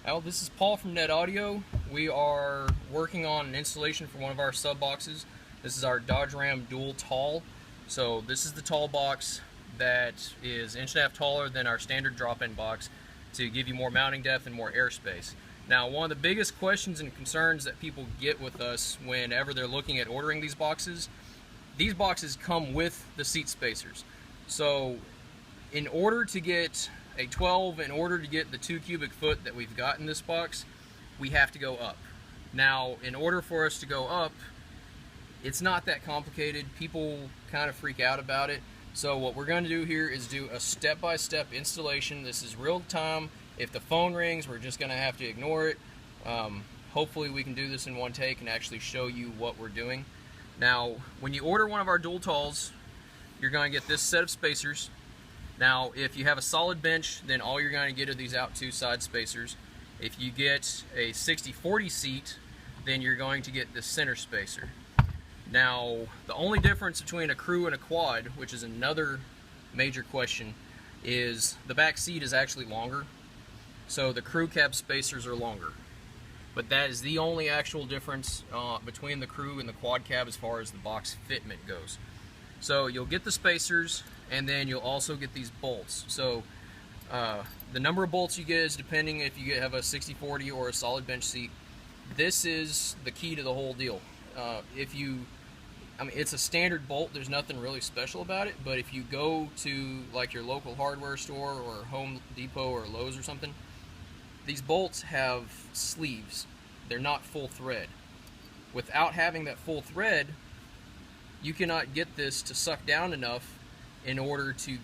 Al, this is Paul from Net Audio. We are working on an installation for one of our sub boxes. This is our Dodge Ram Dual Tall. So this is the tall box that is 1.5 inches taller than our standard drop-in box to give you more mounting depth and more airspace. Now, one of the biggest questions and concerns that people get with us whenever they're looking at ordering these boxes come with the seat spacers. So in order to get a 12, in order to get the 2 cubic foot that we've got in this box, we have to go up. Now, in order for us to go up, it's not that complicated. People kind of freak out about it. So what we're going to do here is do a step-by-step installation. This is real time. If the phone rings, we're just going to have to ignore it. Hopefully we can do this in one take and actually show you what we're doing. Now, when you order one of our dual talls, you're going to get this set of spacers. Now, if you have a solid bench, then all you're going to get are these out 2 side spacers. If you get a 60/40 seat, then you're going to get the center spacer. Now, the only difference between a crew and a quad, which is another major question, is the back seat is actually longer. So the crew cab spacers are longer. But that is the only actual difference between the crew and the quad cab as far as the box fitment goes. So you'll get the spacers, and then you'll also get these bolts. So the number of bolts you get is depending if you have a 60/40 or a solid bench seat. This is the key to the whole deal. It's a standard bolt. There's nothing really special about it. But if you go to like your local hardware store or Home Depot or Lowe's or something, these bolts have sleeves. They're not full thread. Without having that full thread, you cannot get this to suck down enough in order to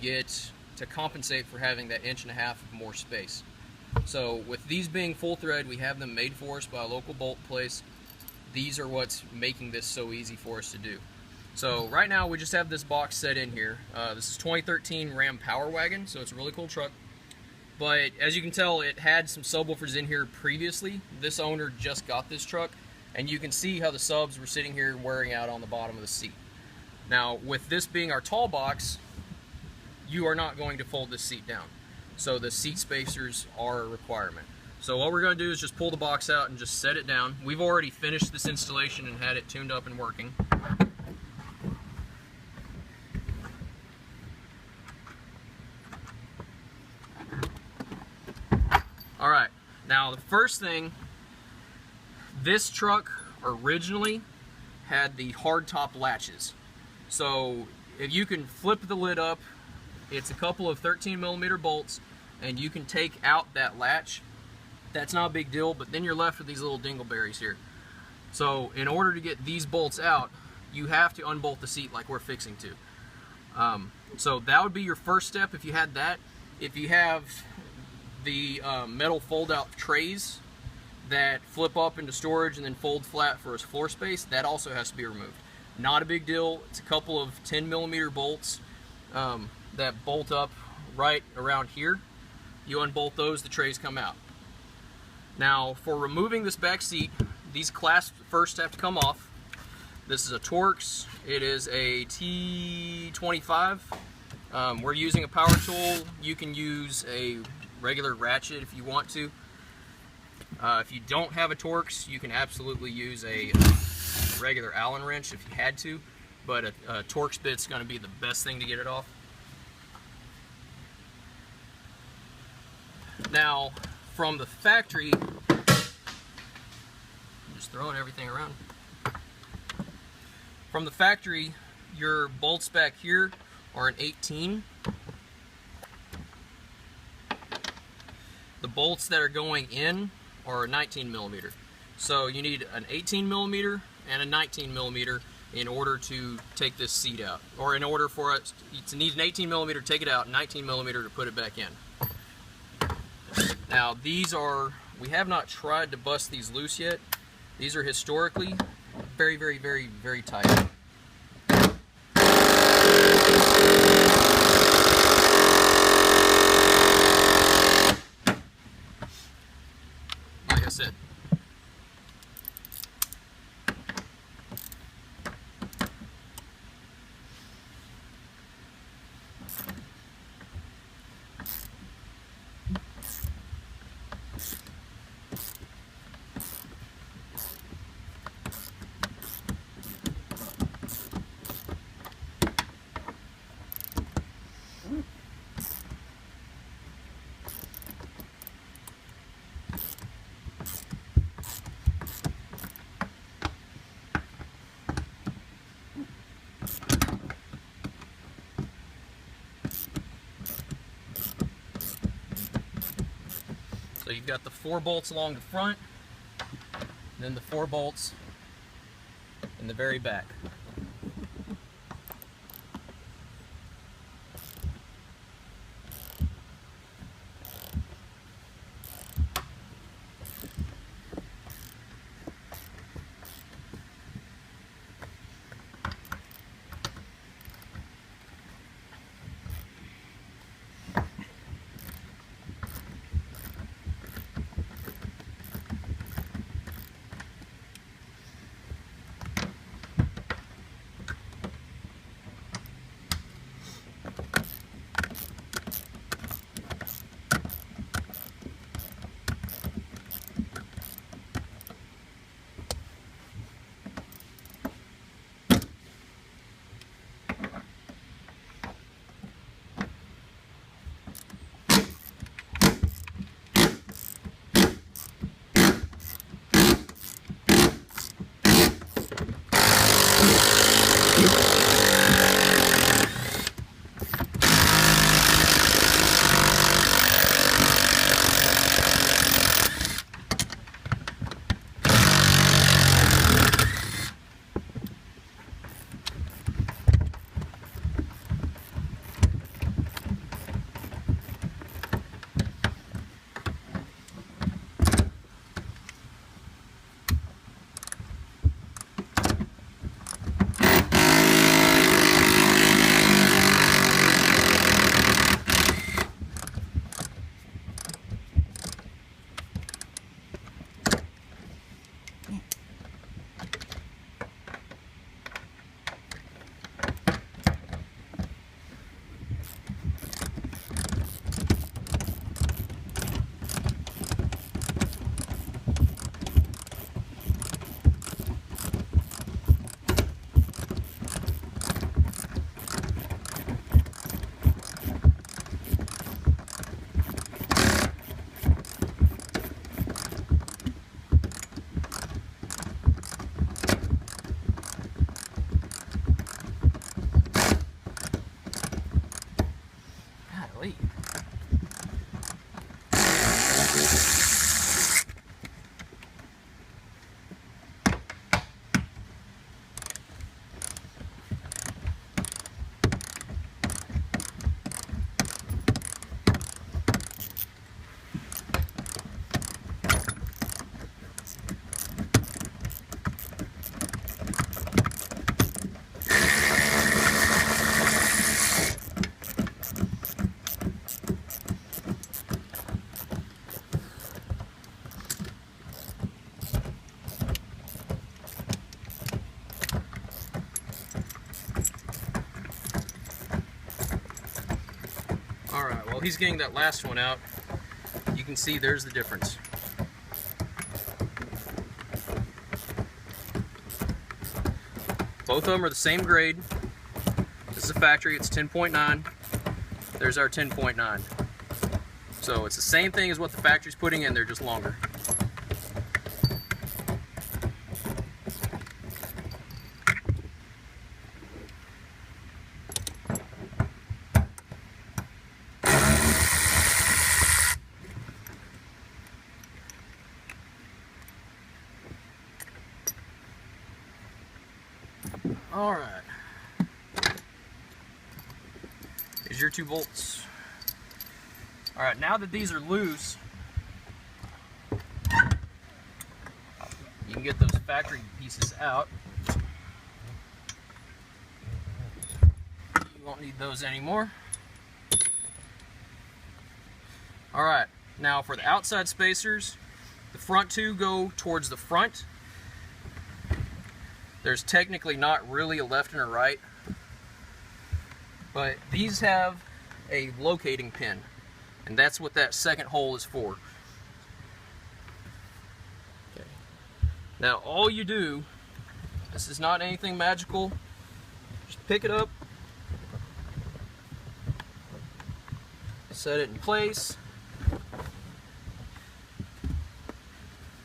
compensate for having that 1.5 inches of more space. So with these being full thread, we have them made for us by a local bolt place. These are what's making this so easy for us to do. So right now we just have this box set in here. This is 2013 Ram Power Wagon, so it's a really cool truck. But as you can tell, it had some subwoofers in here previously. This owner just got this truck, and you can see how the subs were sitting here wearing out on the bottom of the seat. Now, with this being our tall box, you are not going to fold this seat down. So the seat spacers are a requirement. So what we're going to do is just pull the box out and just set it down. We've already finished this installation and had it tuned up and working. Alright, now the first thing, this truck originally had the hardtop latches. So if you can flip the lid up, it's a couple of 13mm bolts, and you can take out that latch. That's not a big deal, but then you're left with these little dingleberries here. So in order to get these bolts out, you have to unbolt the seat like we're fixing to. So that would be your first step if you had that. If you have the metal fold-out trays that flip up into storage and then fold flat for floor space, that also has to be removed. Not a big deal. It's a couple of 10mm bolts that bolt up right around here. You unbolt those, the trays come out. Now, for removing this back seat, these clasps first have to come off. This is a Torx. It is a T25. We're using a power tool. You can use a regular ratchet if you want to. If you don't have a Torx, you can absolutely use a regular Allen wrench if you had to, but a Torx bit's going to be the best thing to get it off. Now, from the factory, I'm just throwing everything around. From the factory, your bolts back here are an 18. The bolts that are going in are 19mm. So you need an 18mm and a 19mm in order to take this seat out. Or in order for it to need an 18mm to take it out, 19mm to put it back in. Now these are, we have not tried to bust these loose yet. These are historically very, very, very, very tight. Like I said, So you've got the 4 bolts along the front, and then the 4 bolts in the very back. Golly. Alright, while he's getting that last one out, you can see there's the difference. Both of them are the same grade. This is a factory, it's 10.9. There's our 10.9. So it's the same thing as what the factory's putting in, they're just longer. Alright, here's your 2 bolts. Alright, now that these are loose, you can get those factory pieces out. You won't need those anymore. Alright, now for the outside spacers, the front 2 go towards the front. There's technically not really a left and a right, but these have a locating pin, and that's what that second hole is for. Okay. Now all you do, this is not anything magical, just pick it up, set it in place.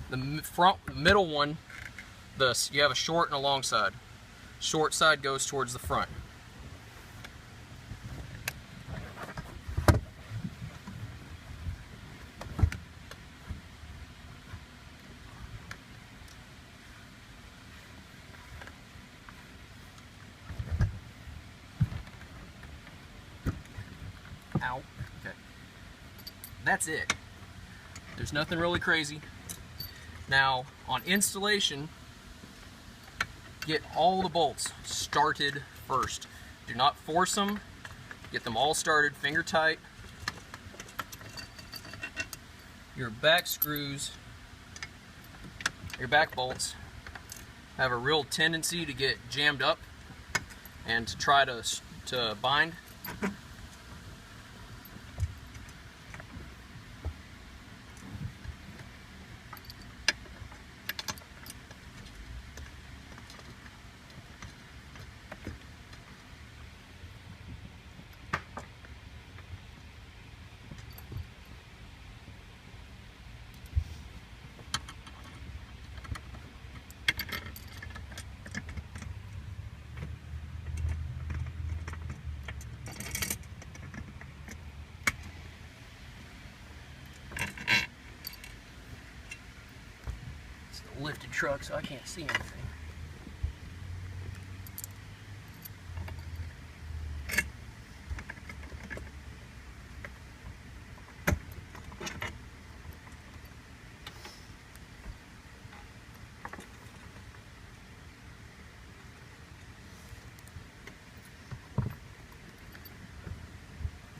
The middle one, you have a short and a long side. Short side goes towards the front. Ow. Okay. That's it. There's nothing really crazy. Now, on installation, get all the bolts started first. Do not force them. Get them all started finger tight. Your back screws, your back bolts, have a real tendency to get jammed up and to try to bind. Lifted truck, so I can't see anything.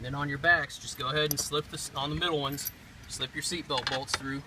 Then on your backs, just go ahead and slip this on the middle ones. Slip your seatbelt bolts through.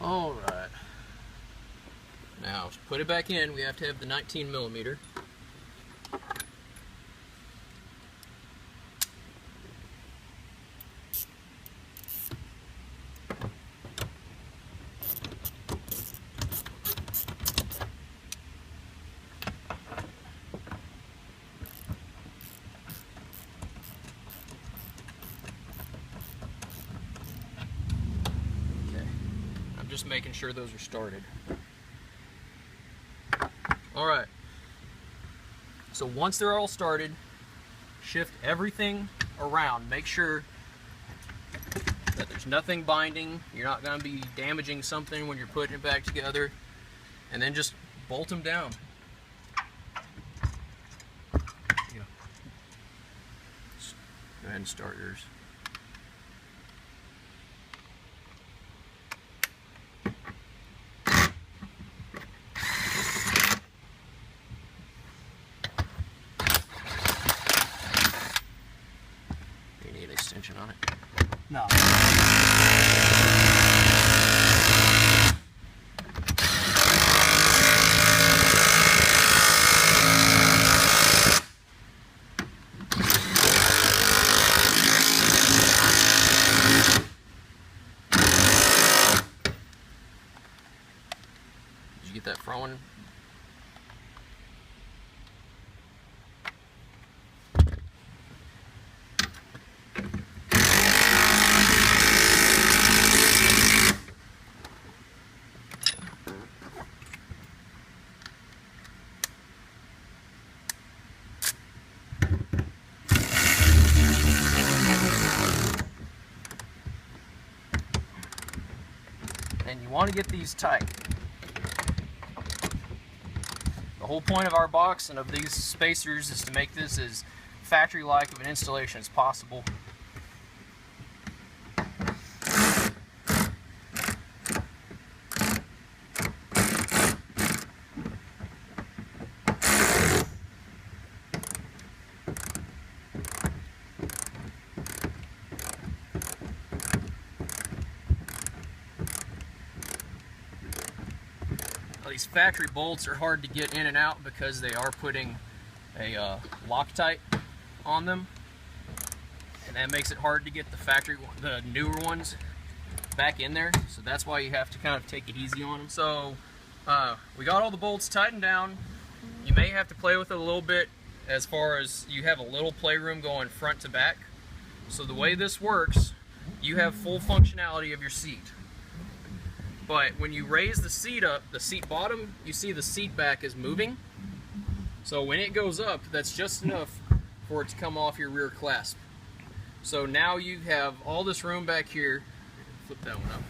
All right. Now, to put it back in, we have to have the 19mm. Just making sure those are started. Alright, so once they're all started, shift everything around. Make sure that there's nothing binding. You're not going to be damaging something when you're putting it back together. And then just bolt them down. Yeah. Go ahead and start yours. Extension on it? No. Did you get that front one? And you want to get these tight. The whole point of our box and of these spacers is to make this as factory-like of an installation as possible. these factory bolts are hard to get in and out because they are putting a Loctite on them, and that makes it hard to get the newer ones back in there. So that's why you have to kind of take it easy on them. So we got all the bolts tightened down. You may have to play with it a little bit as far as you have a little playroom going front to back. So the way this works, you have full functionality of your seat. But when you raise the seat up, the seat bottom, you see the seat back is moving. So when it goes up, that's just enough for it to come off your rear clasp. So now you have all this room back here. Flip that one up.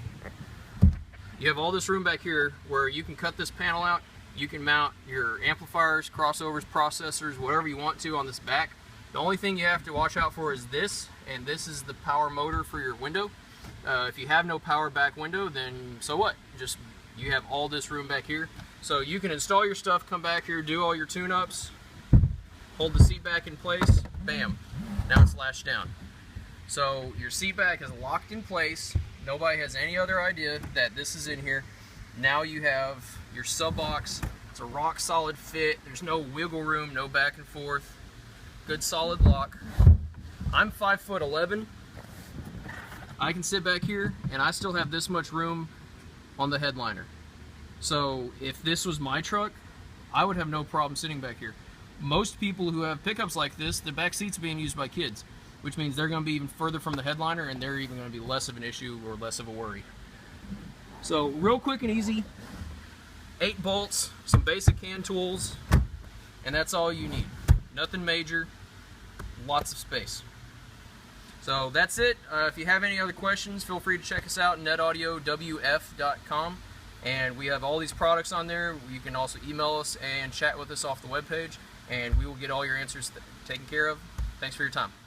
You have all this room back here where you can cut this panel out. You can mount your amplifiers, crossovers, processors, whatever you want to on this back. The only thing you have to watch out for is this, and this is the power motor for your window. If you have no power back window, then so what? Just you have all this room back here. So you can install your stuff, come back here, do all your tune-ups, hold the seat back in place, bam, now it's latched down. So your seat back is locked in place. Nobody has any other idea that this is in here. Now you have your sub box. It's a rock solid fit. There's no wiggle room, no back and forth. Good solid lock. I'm 5'11". I can sit back here and I still have this much room on the headliner. So if this was my truck, I would have no problem sitting back here. Most people who have pickups like this, the back seat's being used by kids, which means they're going to be even further from the headliner and they're even going to be less of an issue or less of a worry. So real quick and easy, 8 bolts, some basic hand tools, and that's all you need. Nothing major, lots of space. So that's it. If you have any other questions, feel free to check us out, netaudiowf.com. And we have all these products on there. You can also email us and chat with us off the webpage, and we will get all your answers taken care of. Thanks for your time.